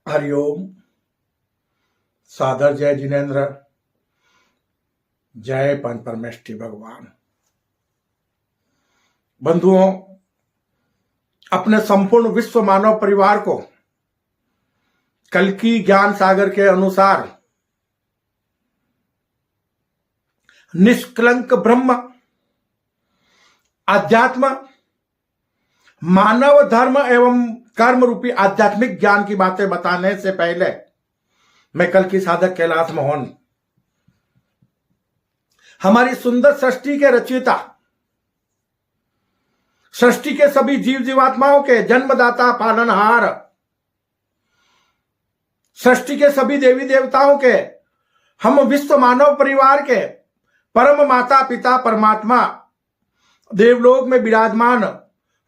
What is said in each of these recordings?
हरिओम। सादर जय जिनेन्द्र, जय पंच परमेष्ठी भगवान। बंधुओं, अपने संपूर्ण विश्व मानव परिवार को कल्कि ज्ञान सागर के अनुसार निष्कलंक ब्रह्म, अध्यात्म, मानव धर्म एवं कर्म रूपी आध्यात्मिक ज्ञान की बातें बताने से पहले मैं कल्कि साधक कैलाश मोहन, हमारी सुंदर सृष्टि के रचयिता, सृष्टि के सभी जीव जीवात्माओं के जन्मदाता पालनहार, सृष्टि के सभी देवी देवताओं के, हम विश्व मानव परिवार के परम माता पिता परमात्मा, देवलोक में विराजमान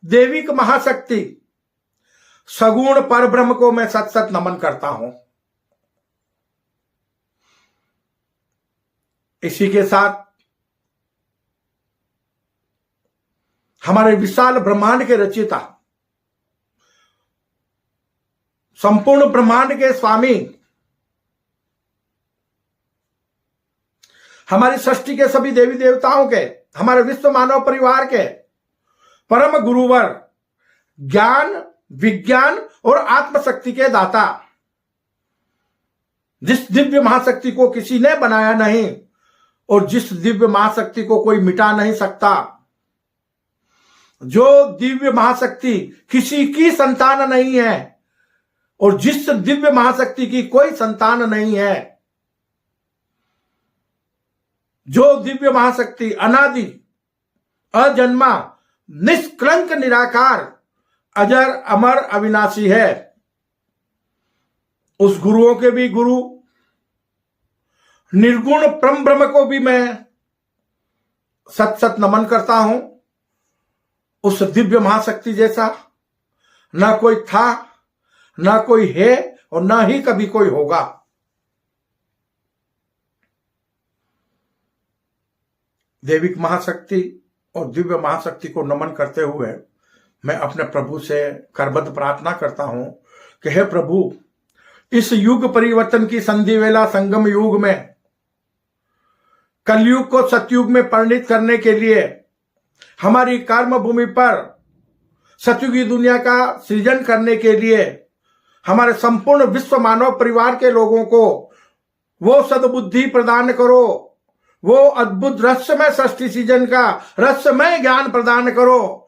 देविक महाशक्ति सगुण पर ब्रह्म को मैं सत सत नमन करता हूं। इसी के साथ हमारे विशाल ब्रह्मांड के रचयिता, संपूर्ण ब्रह्मांड के स्वामी, हमारी सृष्टि के सभी देवी देवताओं के, हमारे विश्व मानव परिवार के परम गुरुवर, ज्ञान विज्ञान और आत्मशक्ति के दाता, जिस दिव्य महाशक्ति को किसी ने बनाया नहीं और जिस दिव्य महाशक्ति को कोई मिटा नहीं सकता, जो दिव्य महाशक्ति किसी की संतान नहीं है और जिस दिव्य महाशक्ति की कोई संतान नहीं है, जो दिव्य महाशक्ति अनादि अजन्मा निष्कलंक निराकार अजर अमर अविनाशी है, उस गुरुओं के भी गुरु निर्गुण परम ब्रह्म को भी मैं सत सत नमन करता हूं। उस दिव्य महाशक्ति जैसा ना कोई था, ना कोई है और ना ही कभी कोई होगा। देविक महाशक्ति और दिव्य महाशक्ति को नमन करते हुए मैं अपने प्रभु से करबद्ध प्रार्थना करता हूं कि हे प्रभु, इस युग परिवर्तन की संधि वेला संगम युग में कलयुग को सतयुग में परिणित करने के लिए हमारी कर्म भूमि पर सतयुगी दुनिया का सृजन करने के लिए हमारे संपूर्ण विश्व मानव परिवार के लोगों को वो सद्बुद्धि प्रदान करो, वो अद्भुत रहस्यमय सृष्टि सृजन का रहस्यमय ज्ञान प्रदान करो,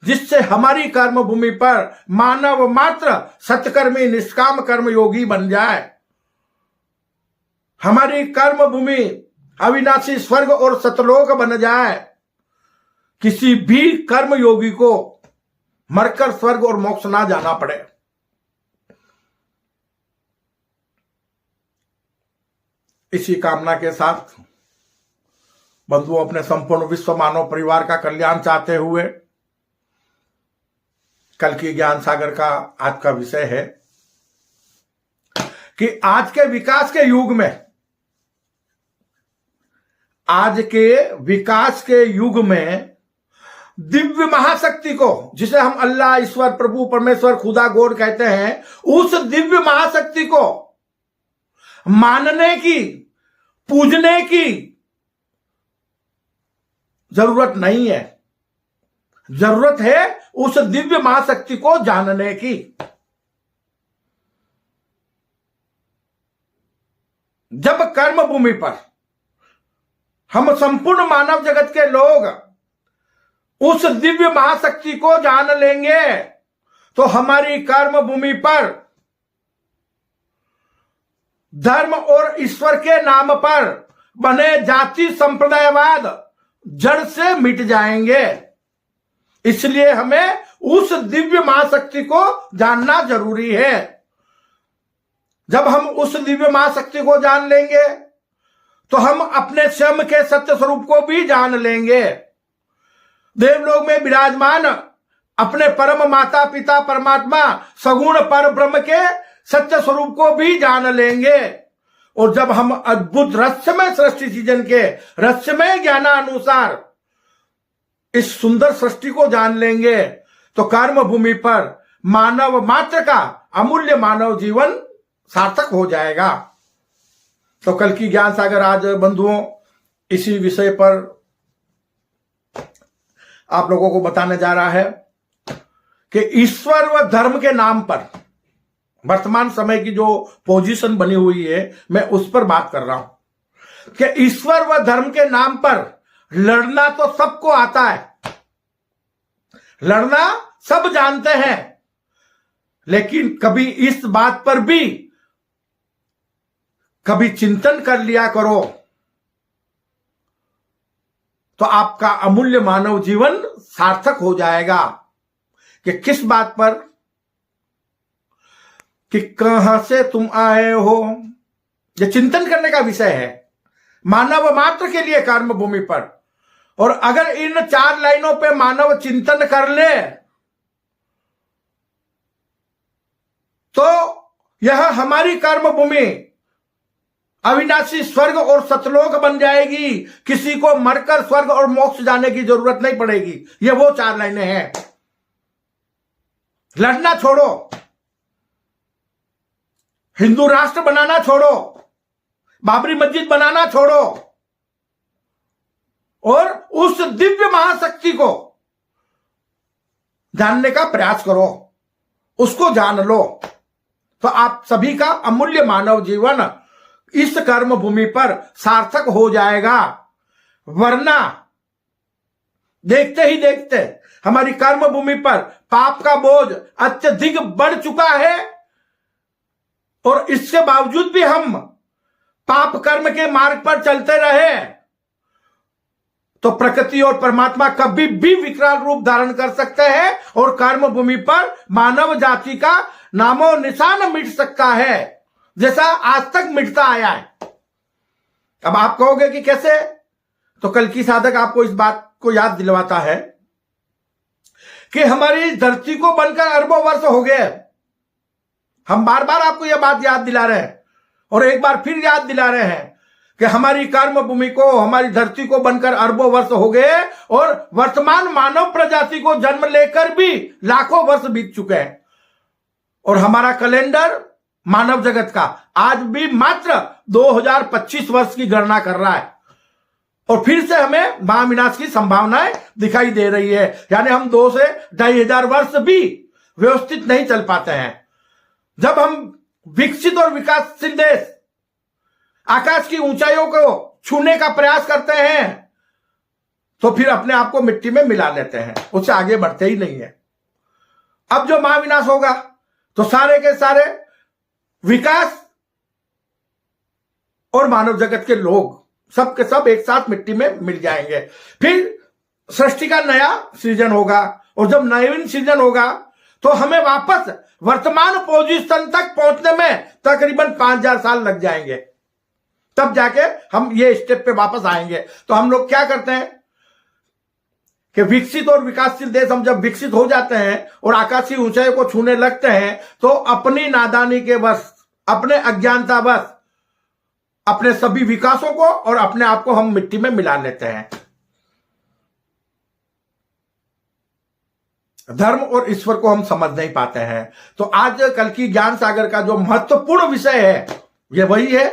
जिससे हमारी कर्म भूमि पर मानव मात्र सत्कर्मी निष्काम कर्म योगी बन जाए, हमारी कर्म भूमि अविनाशी स्वर्ग और सतलोक बन जाए, किसी भी कर्म योगी को मरकर स्वर्ग और मोक्ष ना जाना पड़े। इसी कामना के साथ बंधुओं, अपने संपूर्ण विश्व मानव परिवार का कल्याण चाहते हुए कल्कि ज्ञान सागर का आज का विषय है कि आज के विकास के युग में, आज के विकास के युग में दिव्य महाशक्ति को, जिसे हम अल्लाह, ईश्वर, प्रभु, परमेश्वर, खुदा, गॉड कहते हैं, उस दिव्य महाशक्ति को मानने की, पूजने की जरूरत नहीं है। जरूरत है उस दिव्य महाशक्ति को जानने की। जब कर्म भूमि पर हम संपूर्ण मानव जगत के लोग उस दिव्य महाशक्ति को जान लेंगे तो हमारी कर्म भूमि पर धर्म और ईश्वर के नाम पर बने जाति संप्रदायवाद जड़ से मिट जाएंगे। इसलिए हमें उस दिव्य महाशक्ति को जानना जरूरी है। जब हम उस दिव्य महाशक्ति को जान लेंगे तो हम अपने स्वयं के सत्य स्वरूप को भी जान लेंगे। देवलोक में विराजमान अपने परम माता पिता परमात्मा सगुण पर ब्रह्म के सत्य स्वरूप को भी जान लेंगे। और जब हम अद्भुत रहस्यमय सृष्टि सृजन के रहस्यमय ज्ञानानुसार इस सुंदर सृष्टि को जान लेंगे तो कर्म भूमि पर मानव मात्र का अमूल्य मानव जीवन सार्थक हो जाएगा। तो कल की ज्ञान सागर आज बंधुओं इसी विषय पर आप लोगों को बताने जा रहा है कि ईश्वर व धर्म के नाम पर वर्तमान समय की जो पोजीशन बनी हुई है, मैं उस पर बात कर रहा हूं कि ईश्वर व धर्म के नाम पर लड़ना तो सबको आता है, लड़ना सब जानते हैं, लेकिन कभी इस बात पर भी कभी चिंतन कर लिया करो तो आपका अमूल्य मानव जीवन सार्थक हो जाएगा। कि किस बात पर, कि कहां से तुम आए हो, यह चिंतन करने का विषय है मानव मात्र के लिए कर्म भूमि पर। और अगर इन 4 लाइनों पे मानव चिंतन कर ले तो यह हमारी कर्म भूमि अविनाशी स्वर्ग और सतलोक बन जाएगी। किसी को मरकर स्वर्ग और मोक्ष जाने की जरूरत नहीं पड़ेगी। ये वो 4 लाइनें हैं। लड़ना छोड़ो, हिंदू राष्ट्र बनाना छोड़ो, बाबरी मस्जिद बनाना छोड़ो और उस दिव्य महाशक्ति को जानने का प्रयास करो, उसको जान लो तो आप सभी का अमूल्य मानव जीवन इस कर्म भूमि पर सार्थक हो जाएगा। वरना देखते ही देखते हमारी कर्म भूमि पर पाप का बोझ अत्यधिक बढ़ चुका है और इसके बावजूद भी हम पाप कर्म के मार्ग पर चलते रहे तो प्रकृति और परमात्मा कभी भी विकराल रूप धारण कर सकते हैं और कर्म भूमि पर मानव जाति का नामो निशान मिट सकता है, जैसा आज तक मिटता आया है। अब आप कहोगे कि कैसे, तो कल की साधक आपको इस बात को याद दिलवाता है कि हमारी धरती को बनकर अरबों वर्ष हो गए। हम बार बार आपको यह बात याद दिला रहे हैं और एक बार फिर याद दिला रहे हैं कि हमारी कर्म भूमि को, हमारी धरती को बनकर अरबों वर्ष हो गए और वर्तमान मानव प्रजाति को जन्म लेकर भी लाखों वर्ष बीत चुके हैं और हमारा कैलेंडर मानव जगत का आज भी मात्र 2025 वर्ष की गणना कर रहा है और फिर से हमें महाविनाश की संभावनाएं दिखाई दे रही है। यानी हम 2 से 2,500 वर्ष भी व्यवस्थित नहीं चल पाते हैं। जब हम विकसित और विकासशील देश आकाश की ऊंचाइयों को छूने का प्रयास करते हैं तो फिर अपने आप को मिट्टी में मिला लेते हैं, उससे आगे बढ़ते ही नहीं है। अब जो महाविनाश होगा तो सारे के सारे विकास और मानव जगत के लोग सब के सब एक साथ मिट्टी में मिल जाएंगे। फिर सृष्टि का नया सृजन होगा और जब नवीन सृजन होगा तो हमें वापस वर्तमान पोजीशन तक पहुंचने में तकरीबन 5,000 साल लग जाएंगे, तब जाके हम ये स्टेप पे वापस आएंगे। तो हम लोग क्या करते हैं कि विकसित और विकासशील देश हम जब विकसित हो जाते हैं और आकाशीय ऊंचाई को छूने लगते हैं तो अपनी नादानी के वश, अपने अज्ञानता वश अपने सभी विकासों को और अपने आप को हम मिट्टी में मिला लेते हैं। धर्म और ईश्वर को हम समझ नहीं पाते हैं। तो आज कल की ज्ञान सागर का जो महत्वपूर्ण विषय है यह वही है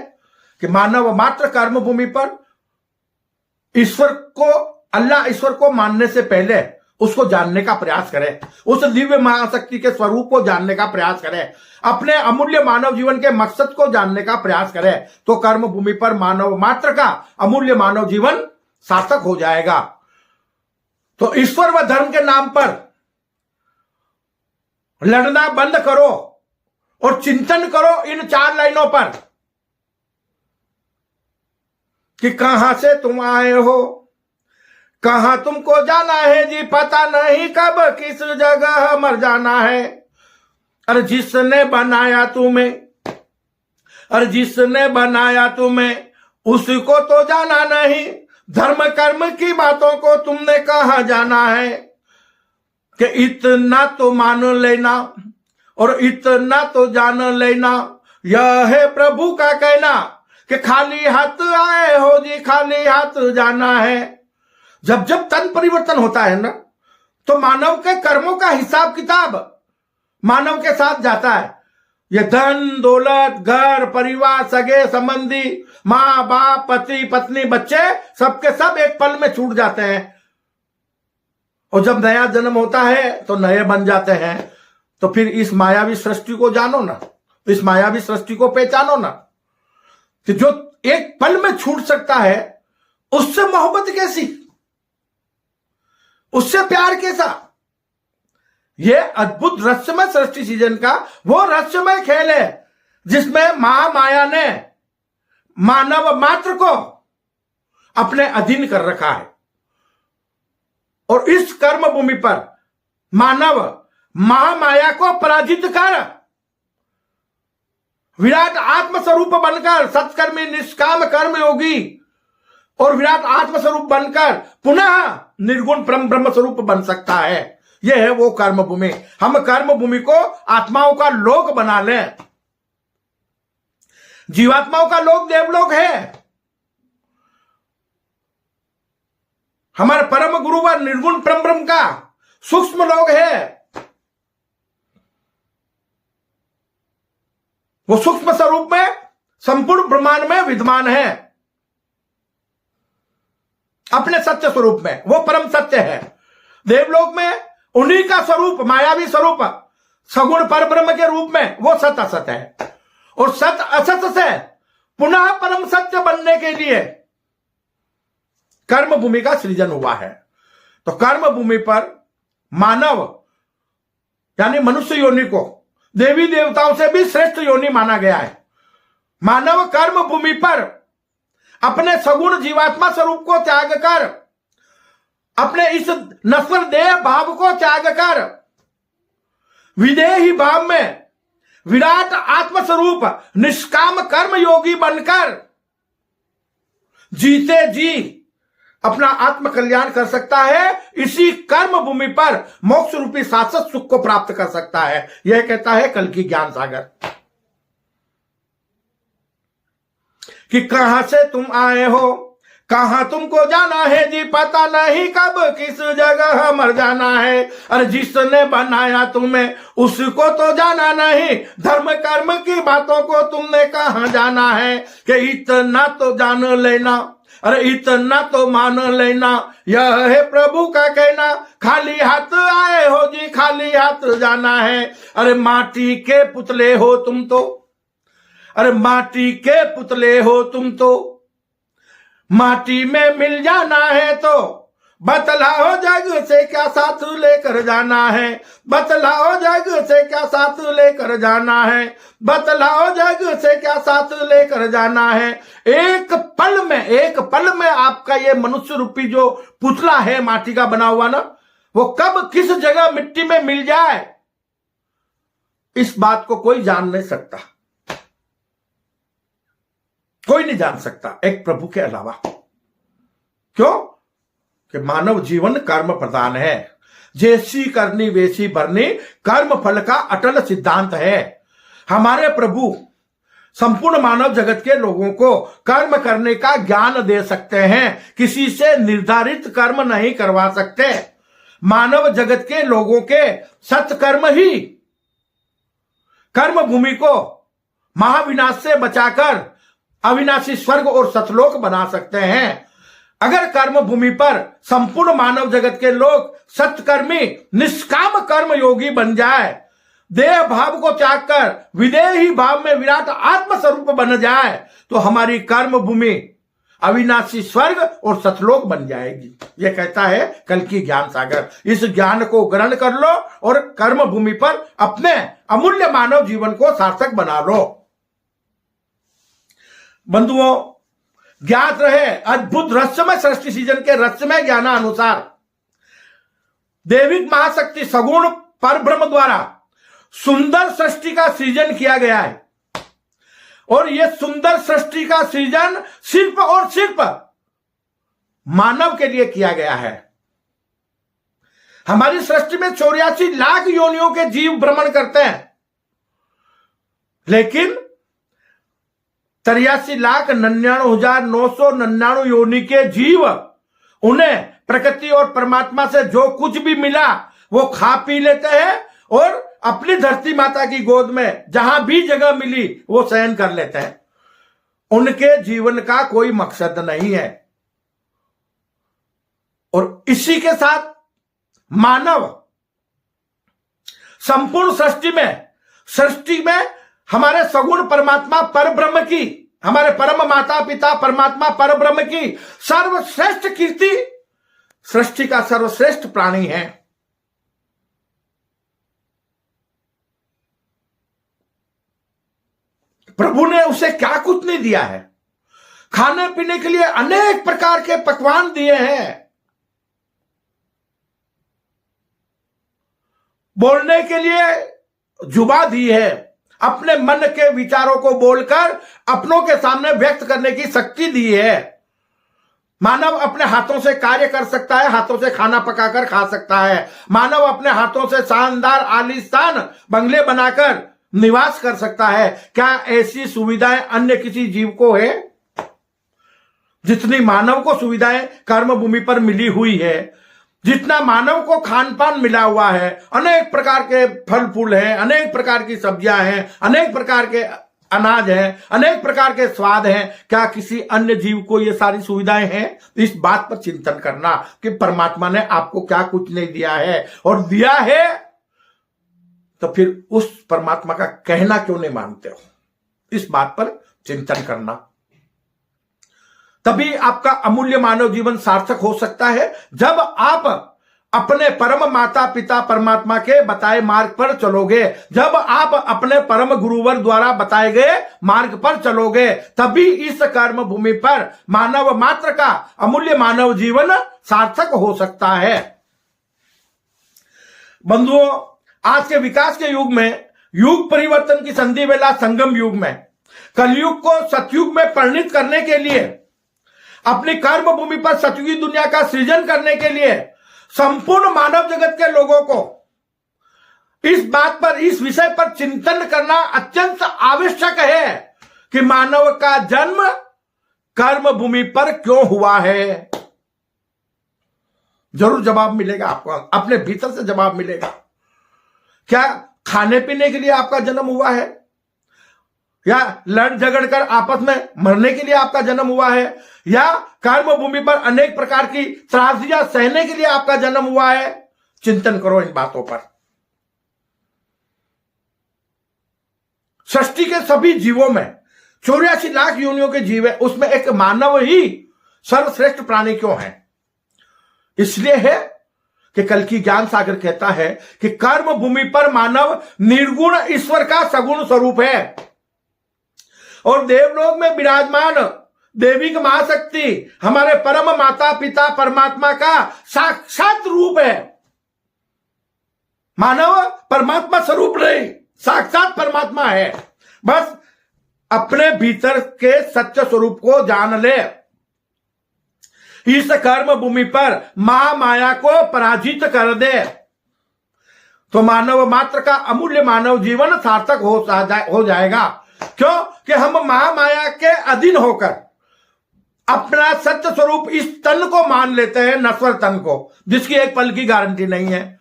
कि मानव मात्र कर्म भूमि पर ईश्वर को, अल्लाह ईश्वर को मानने से पहले उसको जानने का प्रयास करें, उस दिव्य महाशक्ति के स्वरूप को जानने का प्रयास करें, अपने अमूल्य मानव जीवन के मकसद को जानने का प्रयास करें तो कर्म भूमि पर मानव मात्र का अमूल्य मानव जीवन सार्थक हो जाएगा। तो ईश्वर व धर्म के नाम पर लड़ना बंद करो और चिंतन करो इन 4 लाइनों पर कि कहां से तुम आए हो, कहां तुमको जाना है जी, पता नहीं कब किस जगह मर जाना है। अरे जिसने बनाया तुम्हें, अरे जिसने बनाया तुम्हें उसको तो जाना नहीं, धर्म कर्म की बातों को तुमने कहां जाना है कि इतना तो मान लेना और इतना तो जान लेना, यह है प्रभु का कहना कि खाली हाथ आए हो जी, खाली हाथ जाना है। जब जब तन परिवर्तन होता है ना तो मानव के कर्मों का हिसाब किताब मानव के साथ जाता है। ये धन दौलत घर परिवार सगे संबंधी माँ बाप पति पत्नी बच्चे सबके सब एक पल में छूट जाते हैं। और जब नया जन्म होता है तो नए बन जाते हैं। तो फिर इस मायावी सृष्टि को जानो ना, इस मायावी सृष्टि को पहचानो ना कि जो एक पल में छूट सकता है उससे मोहब्बत कैसी, उससे प्यार कैसा। ये अद्भुत रहस्यमय सृष्टि सीजन का वो रहस्यमय खेल है जिसमें महामाया ने मानव मात्र को अपने अधीन कर रखा है। और इस कर्म भूमि पर मानव महामाया को पराजित कर विराट आत्म स्वरूप बनकर सत्कर्मी निष्काम कर्म योगी और विराट आत्म स्वरूप बनकर पुनः निर्गुण परम ब्रह्म स्वरूप बन सकता है। यह है वो कर्म भूमि। हम कर्म भूमि को आत्माओं का लोक बना लें। जीवात्माओं का लोक देवलोक है। हमारे परम गुरु व निर्गुण परम ब्रह्म का सूक्ष्म लोक है। वो सूक्ष्म स्वरूप में संपूर्ण ब्रह्मांड में विद्यमान है, अपने सत्य स्वरूप में। वो परम सत्य है। देवलोक में उन्हीं का स्वरूप मायावी स्वरूप सगुण पर ब्रह्म के रूप में वो सत असत है। और सत असत से पुनः परम सत्य बनने के लिए कर्म भूमि का सृजन हुआ है। तो कर्म भूमि पर मानव यानी मनुष्य योनि को देवी देवताओं से भी श्रेष्ठ योनि माना गया है। मानव कर्म भूमि पर अपने सगुण जीवात्मा स्वरूप को त्याग कर, अपने इस नश्वर देह भाव को त्याग कर विदेही भाव में विराट आत्म स्वरूप निष्काम कर्म योगी बनकर जीते जी अपना आत्म कल्याण कर सकता है। इसी कर्म भूमि पर मोक्ष रूपी शाश्वत सुख को प्राप्त कर सकता है। यह कहता है कल्कि ज्ञान सागर कि कहां से तुम आए हो, कहां तुमको जाना है जी, पता नहीं कब किस जगह मर जाना है। अरे जिसने बनाया तुम्हें उसको तो जाना नहीं, धर्म कर्म की बातों को तुमने कहां जाना है। कि इतना तो जान लेना, अरे इतना तो मान लेना, यह है प्रभु का कहना। खाली हाथ आए हो जी, खाली हाथ जाना है। अरे माटी के पुतले हो तुम तो, अरे माटी के पुतले हो तुम तो, माटी में मिल जाना है। तो बतलाओ जग से क्या साथ लेकर जाना है, बतलाओ जग से क्या साथ लेकर जाना है, बतलाओ जग से क्या साथ लेकर जाना है। एक पल में आपका ये मनुष्य रूपी जो पुतला है माटी का बना हुआ ना, वो कब किस जगह मिट्टी में मिल जाए इस बात को कोई जान नहीं सकता, कोई नहीं जान सकता एक प्रभु के अलावा। क्यों? कि मानव जीवन कर्म प्रधान है। जैसी करनी वैसी भरनी कर्म फल का अटल सिद्धांत है। हमारे प्रभु संपूर्ण मानव जगत के लोगों को कर्म करने का ज्ञान दे सकते हैं, किसी से निर्धारित कर्म नहीं करवा सकते। मानव जगत के लोगों के सत्कर्म ही कर्म भूमि को महाविनाश से बचाकर अविनाशी स्वर्ग और सतलोक बना सकते हैं। अगर कर्म भूमि पर संपूर्ण मानव जगत के लोग सत्कर्मी निष्काम कर्म योगी बन जाए, देह भाव को त्याग कर विदेही भाव में विराट आत्म स्वरूप बन जाए, तो हमारी कर्म भूमि अविनाशी स्वर्ग और सतलोक बन जाएगी। यह कहता है कल्कि ज्ञान सागर। इस ज्ञान को ग्रहण कर लो और कर्म भूमि पर अपने अमूल्य मानव जीवन को सार्थक बना लो। बंधुओं, ज्ञात रहे अद्भुत रहस्यमय सृष्टि सीजन के रहस्यमय ज्ञान अनुसार दैविक महाशक्ति सगुण परब्रह्म द्वारा सुंदर सृष्टि का सृजन किया गया है। और यह सुंदर सृष्टि का सृजन सिर्फ और सिर्फ मानव के लिए किया गया है। हमारी सृष्टि में 84 लाख योनियों के जीव भ्रमण करते हैं, लेकिन 83,99,999 योनि के जीव, उन्हें प्रकृति और परमात्मा से जो कुछ भी मिला वो खा पी लेते हैं और अपनी धरती माता की गोद में जहां भी जगह मिली वो शयन कर लेते हैं। उनके जीवन का कोई मकसद नहीं है। और इसी के साथ मानव संपूर्ण सृष्टि में हमारे सगुण परमात्मा परब्रह्म की, हमारे परम माता पिता परमात्मा परब्रह्म की सर्वश्रेष्ठ कीर्ति, सृष्टि का सर्वश्रेष्ठ प्राणी है। प्रभु ने उसे क्या कुछ नहीं दिया है। खाने पीने के लिए अनेक प्रकार के पकवान दिए हैं, बोलने के लिए जुबान दी है, अपने मन के विचारों को बोलकर अपनों के सामने व्यक्त करने की शक्ति दी है। मानव अपने हाथों से कार्य कर सकता है, हाथों से खाना पकाकर खा सकता है। मानव अपने हाथों से शानदार आलीशान बंगले बनाकर निवास कर सकता है। क्या ऐसी सुविधाएं अन्य किसी जीव को है? जितनी मानव को सुविधाएं कर्म भूमि पर मिली हुई है, जितना मानव को खान पान मिला हुआ है, अनेक प्रकार के फल फूल हैं, अनेक प्रकार की सब्जियां हैं, अनेक प्रकार के अनाज हैं, अनेक प्रकार के स्वाद हैं, क्या किसी अन्य जीव को ये सारी सुविधाएं हैं? इस बात पर चिंतन करना कि परमात्मा ने आपको क्या कुछ नहीं दिया है, और दिया है तो फिर उस परमात्मा का कहना क्यों नहीं मानते हो? इस बात पर चिंतन करना, तभी आपका अमूल्य मानव जीवन सार्थक हो सकता है। जब आप अपने परम माता पिता परमात्मा के बताए मार्ग पर चलोगे, जब आप अपने परम गुरुवर द्वारा बताए गए मार्ग पर चलोगे, तभी इस कर्म भूमि पर मानव मात्र का अमूल्य मानव जीवन सार्थक हो सकता है। बंधुओं, आज के विकास के युग में, युग परिवर्तन की संधि वेला संगम युग में, कलयुग को सतयुग में परिणित करने के लिए, अपनी कर्म भूमि पर सतयुगी दुनिया का सृजन करने के लिए संपूर्ण मानव जगत के लोगों को इस बात पर, इस विषय पर चिंतन करना अत्यंत आवश्यक है कि मानव का जन्म कर्म भूमि पर क्यों हुआ है। जरूर जवाब मिलेगा आपको, अपने भीतर से जवाब मिलेगा। क्या खाने पीने के लिए आपका जन्म हुआ है, या लड़ झगड़ कर आपस में मरने के लिए आपका जन्म हुआ है, या कर्म भूमि पर अनेक प्रकार की त्रासदियां सहने के लिए आपका जन्म हुआ है? चिंतन करो इन बातों पर। सृष्टि के सभी जीवों में 84 लाख योनियों के जीव है, उसमें एक मानव ही सर्वश्रेष्ठ प्राणी क्यों है? इसलिए है कि कल की ज्ञान सागर कहता है कि कर्म भूमि पर मानव निर्गुण ईश्वर का सगुण स्वरूप है, और देवलोक में विराजमान देवी महाशक्ति हमारे परम माता पिता परमात्मा का साक्षात रूप है। मानव परमात्मा स्वरूप नहीं, साक्षात परमात्मा है। बस अपने भीतर के सत्य स्वरूप को जान ले। इस कर्म भूमि पर महामाया को पराजित कर दे तो मानव मात्र का अमूल्य मानव जीवन सार्थक हो जाएगा। क्यों? कि हम महामाया के अधीन होकर अपना सत्य स्वरूप इस तन को मान लेते हैं, नश्वर तन को, जिसकी एक पल की गारंटी नहीं है।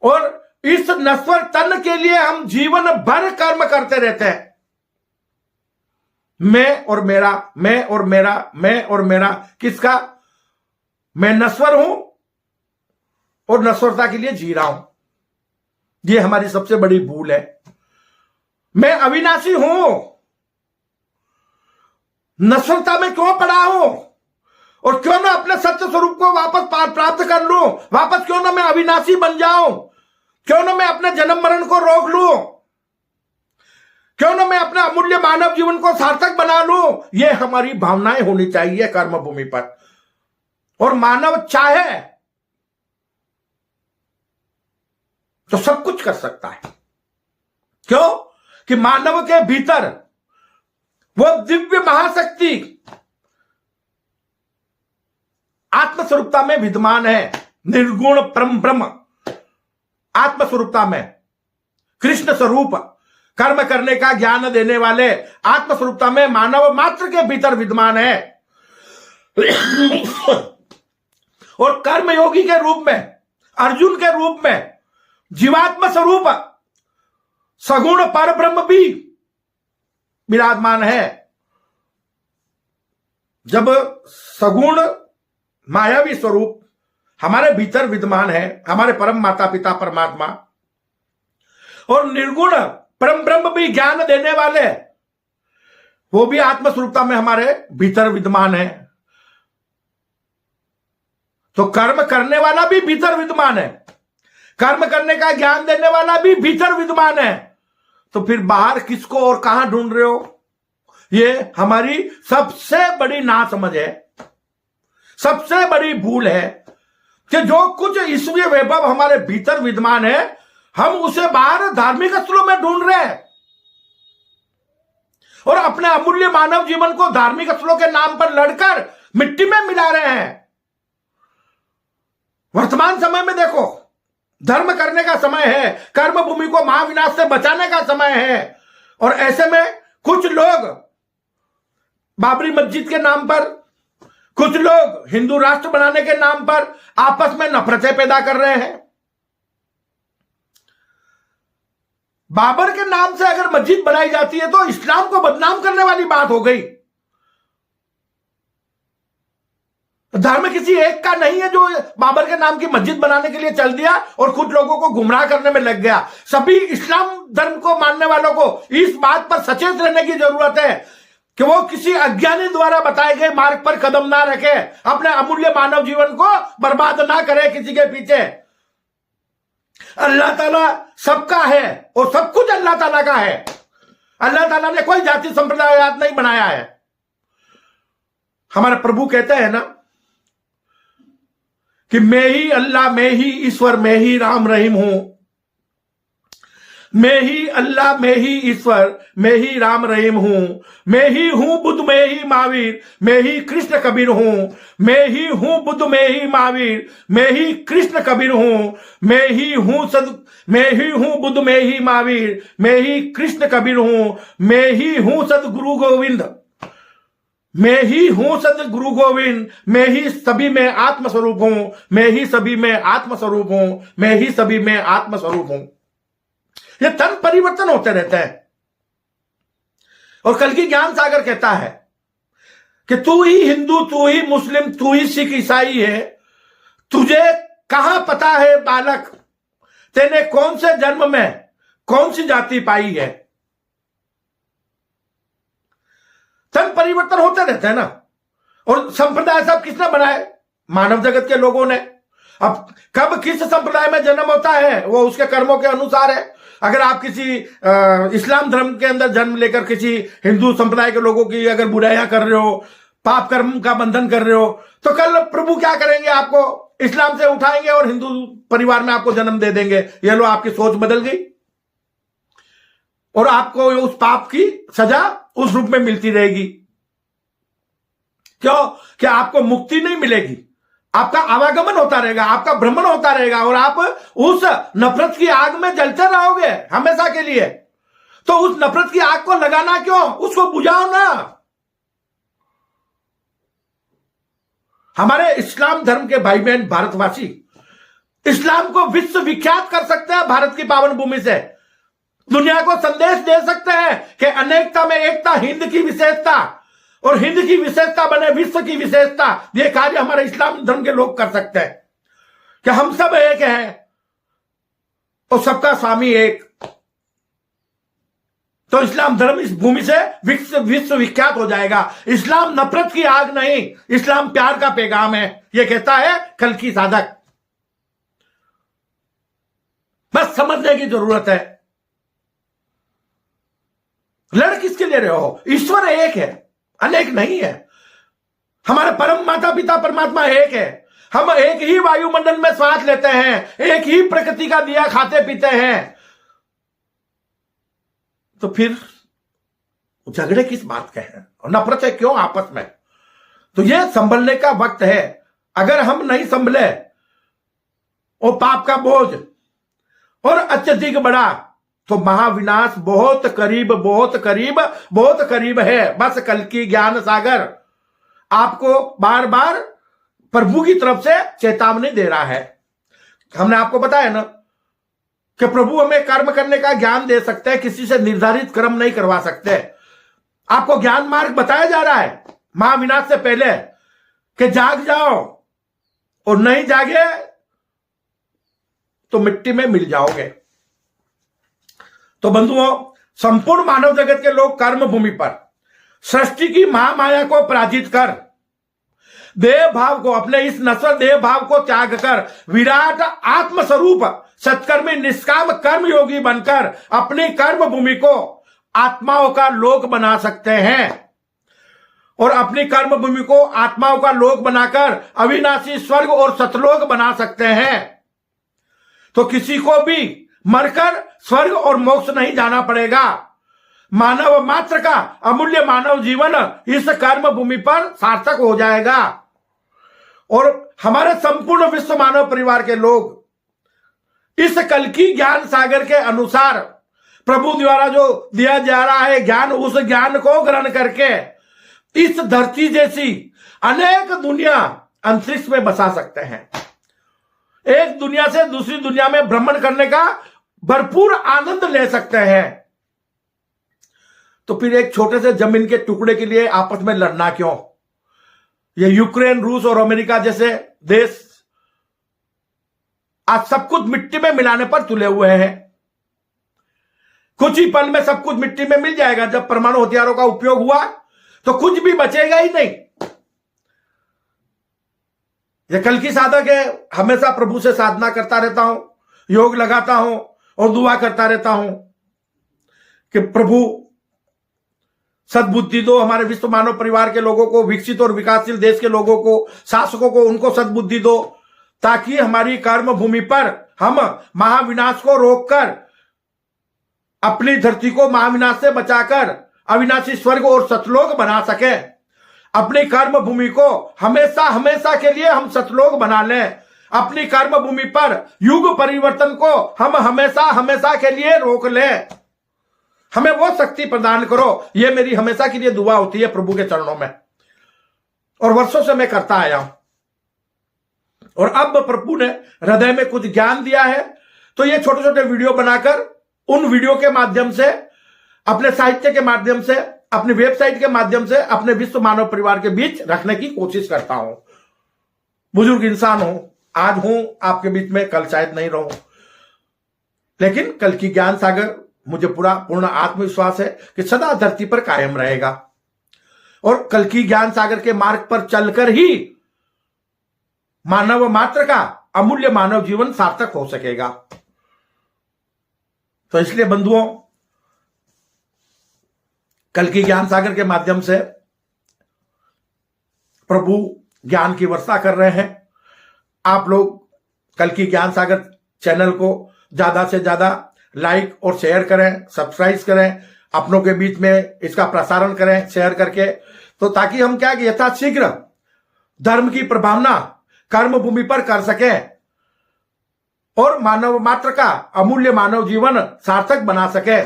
और इस नश्वर तन के लिए हम जीवन भर कर्म करते रहते हैं। मैं और मेरा, मैं और मेरा, मैं और मेरा। किसका? मैं नश्वर हूं और नश्वरता के लिए जी रहा हूं। यह हमारी सबसे बड़ी भूल है। मैं अविनाशी हूं, नश्वरता में क्यों पड़ा हूं? और क्यों ना अपने सत्य स्वरूप को वापस प्राप्त कर लूं? वापस क्यों ना मैं अविनाशी बन जाऊं? क्यों ना मैं अपने जन्म मरण को रोक लूं? क्यों ना मैं अपने अमूल्य मानव जीवन को सार्थक बना लूं? ये हमारी भावनाएं होनी चाहिए कर्म भूमि पर। और मानव चाहे तो सब कुछ कर सकता है। क्यों? कि मानव के भीतर वो दिव्य महाशक्ति आत्मस्वरूपता में विद्यमान है। निर्गुण परम ब्रह्म आत्मस्वरूपता में, कृष्ण स्वरूप कर्म करने का ज्ञान देने वाले आत्मस्वरूपता में मानव मात्र के भीतर विद्यमान है। और कर्मयोगी के रूप में, अर्जुन के रूप में, जीवात्म स्वरूप सगुण पर ब्रह्म भी विराजमान है। जब सगुण मायावी स्वरूप हमारे भीतर विद्यमान है, हमारे परम माता पिता परमात्मा, और निर्गुण परम ब्रह्म भी ज्ञान देने वाले, वो भी आत्मस्वरूपता में हमारे भीतर विद्यमान है, तो कर्म करने वाला भी भीतर विद्यमान है, कर्म करने का ज्ञान देने वाला भी भीतर विद्यमान है। तो फिर बाहर किसको और कहां ढूंढ रहे हो? ये हमारी सबसे बड़ी नासमझ है, सबसे बड़ी भूल है कि जो कुछ ईश्वरीय वैभव हमारे भीतर विद्यमान है, हम उसे बाहर धार्मिक स्थलों में ढूंढ रहे हैं और अपने अमूल्य मानव जीवन को धार्मिक स्थलों के नाम पर लड़कर मिट्टी में मिला रहे हैं। वर्तमान समय में देखो, धर्म करने का समय है, कर्म भूमि को महाविनाश से बचाने का समय है, और ऐसे में कुछ लोग बाबरी मस्जिद के नाम पर, कुछ लोग हिंदू राष्ट्र बनाने के नाम पर आपस में नफरतें पैदा कर रहे हैं। बाबर के नाम से अगर मस्जिद बनाई जाती है तो इस्लाम को बदनाम करने वाली बात हो गई। धर्म किसी एक का नहीं है जो बाबर के नाम की मस्जिद बनाने के लिए चल दिया और कुछ लोगों को गुमराह करने में लग गया। सभी इस्लाम धर्म को मानने वालों को इस बात पर सचेत रहने की जरूरत है कि वो किसी अज्ञानी द्वारा बताए गए मार्ग पर कदम ना रखे, अपने अमूल्य मानव जीवन को बर्बाद ना करे किसी के पीछे। अल्लाह ताला सबका है और सब कुछ अल्लाह ताला का है। अल्लाह ताला ने कोई जाति संप्रदाय नहीं बनाया है। हमारे प्रभु कहते हैं ना कि मैं ही अल्लाह, मैं ही ईश्वर, मैं ही राम रहीम हूं। मैं ही अल्लाह, मैं ही ईश्वर, मैं ही राम रहीम हूं। मैं ही हूं बुद्ध, मैं ही महावीर, मैं ही कृष्ण कबीर हूं। मैं ही हूं बुद्ध, मैं ही महावीर, मैं ही कृष्ण कबीर हूं। मैं ही हूं बुद्ध, मैं ही महावीर, मैं ही कृष्ण कबीर हूं। मैं ही हूं सदगुरु गोविंद, मैं ही हूं सदगुरु गोविंद। मैं ही सभी में आत्मस्वरूप हूं, मैं ही सभी में आत्मस्वरूप हूं, मैं ही सभी में आत्मस्वरूप हूं। ये तन परिवर्तन होते रहते हैं। और कल की ज्ञान सागर कहता है कि तू ही हिंदू, तू ही मुस्लिम, तू ही सिख ईसाई है, तुझे कहां पता है बालक तेने कौन से जन्म में कौन सी जाति पाई है। तन परिवर्तन होते रहते हैं ना। और संप्रदाय सब किसने बनाए? मानव जगत के लोगों ने। अब कब किस संप्रदाय में जन्म होता है वो उसके कर्मों के अनुसार है। अगर आप किसी इस्लाम धर्म के अंदर जन्म लेकर किसी हिंदू संप्रदाय के लोगों की अगर बुराइयां कर रहे हो, पाप कर्म का बंधन कर रहे हो, तो कल प्रभु क्या करेंगे? आपको इस्लाम से उठाएंगे और हिंदू परिवार में आपको जन्म दे देंगे। ये लो, आपकी सोच बदल गई और आपको उस पाप की सजा उस रूप में मिलती रहेगी। क्यों? कि आपको मुक्ति नहीं मिलेगी, आपका आवागमन होता रहेगा, आपका भ्रमण होता रहेगा और आप उस नफरत की आग में जलते रहोगे हमेशा के लिए। तो उस नफरत की आग को लगाना क्यों? उसको बुझाओ ना। हमारे इस्लाम धर्म के भाई बहन भारतवासी इस्लाम को विश्व विख्यात कर सकते हैं। भारत की पावन भूमि से दुनिया को संदेश दे सकते हैं कि अनेकता में एकता, हिंद की विशेषता, और हिंद की विशेषता बने विश्व की विशेषता। ये कार्य हमारे इस्लाम धर्म के लोग कर सकते हैं कि हम सब एक हैं और सबका स्वामी एक। तो इस्लाम धर्म इस भूमि से विश्व विख्यात हो जाएगा। इस्लाम नफरत की आग नहीं, इस्लाम प्यार का पैगाम है, ये कहता है कल की साधक। बस समझने की जरूरत है। लड़ किसके ले रहे हो? ईश्वर एक है, अनेक नहीं है। हमारे परम माता पिता परमात्मा एक है। हम एक ही वायुमंडल में सांस लेते हैं, एक ही प्रकृति का दिया खाते पीते हैं। तो फिर झगड़े किस बात के हैं और नफरत है क्यों आपस में? तो यह संभलने का वक्त है। अगर हम नहीं संभले और पाप का बोझ और अत्यधिक बढ़ा तो महाविनाश बहुत करीब, बहुत करीब, बहुत करीब है। बस कल की ज्ञान सागर आपको बार बार प्रभु की तरफ से चेतावनी दे रहा है। हमने आपको बताया ना कि प्रभु हमें कर्म करने का ज्ञान दे सकते हैं, किसी से निर्धारित कर्म नहीं करवा सकते। आपको ज्ञान मार्ग बताया जा रहा है महाविनाश से पहले कि जाग जाओ, और नहीं जागे तो मिट्टी में मिल जाओगे। तो बंधुओं, संपूर्ण मानव जगत के लोग कर्म भूमि पर सृष्टि की महामाया को पराजित कर देह भाव को, अपने इस नश्वर देह भाव को त्याग कर विराट आत्मस्वरूप सत्कर्मी निष्काम कर्म योगी बनकर अपनी कर्म भूमि को आत्माओं का लोक बना सकते हैं, और अपनी कर्म भूमि को आत्माओं का लोक बनाकर अविनाशी स्वर्ग और सतलोक बना सकते हैं। तो किसी को भी मरकर स्वर्ग और मोक्ष नहीं जाना पड़ेगा। मानव मात्र का अमूल्य मानव जीवन इस कर्म भूमि पर सार्थक हो जाएगा, और हमारे संपूर्ण विश्व मानव परिवार के लोग इस कल की ज्ञान सागर के अनुसार प्रभु द्वारा जो दिया जा रहा है ज्ञान, उस ज्ञान को ग्रहण करके इस धरती जैसी अनेक दुनिया अंतरिक्ष में बसा सकते हैं। एक दुनिया से दूसरी दुनिया में भ्रमण करने का भरपूर आनंद ले सकते हैं। तो फिर एक छोटे से जमीन के टुकड़े के लिए आपस में लड़ना क्यों? ये यूक्रेन, रूस और अमेरिका जैसे देश आज सब कुछ मिट्टी में मिलाने पर तुले हुए हैं। कुछ ही पल में सब कुछ मिट्टी में मिल जाएगा। जब परमाणु हथियारों का उपयोग हुआ तो कुछ भी बचेगा ही नहीं। ये कल की साधक है, हमेशा प्रभु से साधना करता रहता हूं, योग लगाता हूं और दुआ करता रहता हूं कि प्रभु सद्बुद्धि दो, हमारे विश्व मानव परिवार के लोगों को, विकसित और विकासशील देश के लोगों को, शासकों को, उनको सद्बुद्धि दो, ताकि हमारी कर्म भूमि पर हम महाविनाश को रोककर अपनी धरती को महाविनाश से बचाकर अविनाशी स्वर्ग और सतलोक बना सके। अपनी कर्म भूमि को हमेशा हमेशा के लिए हम सतलोक बना लें। अपनी कर्म भूमि पर युग परिवर्तन को हम हमेशा हमेशा के लिए रोक लें। हमें वो शक्ति प्रदान करो। ये मेरी हमेशा के लिए दुआ होती है प्रभु के चरणों में, और वर्षों से मैं करता आया हूं। और अब प्रभु ने हृदय में कुछ ज्ञान दिया है, तो ये छोटे छोटे वीडियो बनाकर उन वीडियो के माध्यम से, अपने साहित्य के माध्यम से, अपनी वेबसाइट के माध्यम से अपने विश्व मानव परिवार के बीच रखने की कोशिश करता हूं। बुजुर्ग इंसान हूं, आज हूं आपके बीच में, कल शायद नहीं रहूं, लेकिन कल की ज्ञान सागर मुझे पूर्ण आत्मविश्वास है कि सदा धरती पर कायम रहेगा, और कल की ज्ञान सागर के मार्ग पर चलकर ही मानव मात्र का अमूल्य मानव जीवन सार्थक हो सकेगा। तो इसलिए बंधुओं, कल की ज्ञान सागर के माध्यम से प्रभु ज्ञान की वर्षा कर रहे हैं। आप लोग कल की ज्ञान सागर चैनल को ज्यादा से ज्यादा लाइक और शेयर करें, सब्सक्राइब करें, अपनों के बीच में इसका प्रसारण करें शेयर करके, तो ताकि हम क्या कि यथाशीघ्र धर्म की प्रभावना कर्म भूमि पर कर सकें और मानव मात्र का अमूल्य मानव जीवन सार्थक बना सके।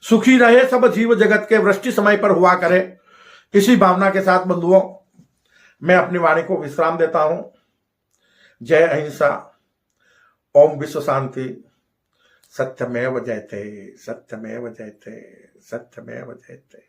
सुखी रहे सब जीव जगत के, वृष्टि समय पर हुआ करे। इसी भावना के साथ बंधुओं, मैं अपनी वाणी को विश्राम देता हूं। जय अहिंसा, ओम विश्व शांति, सत्यमेव जयते, सत्यमेव जयते, सत्यमेव जयते।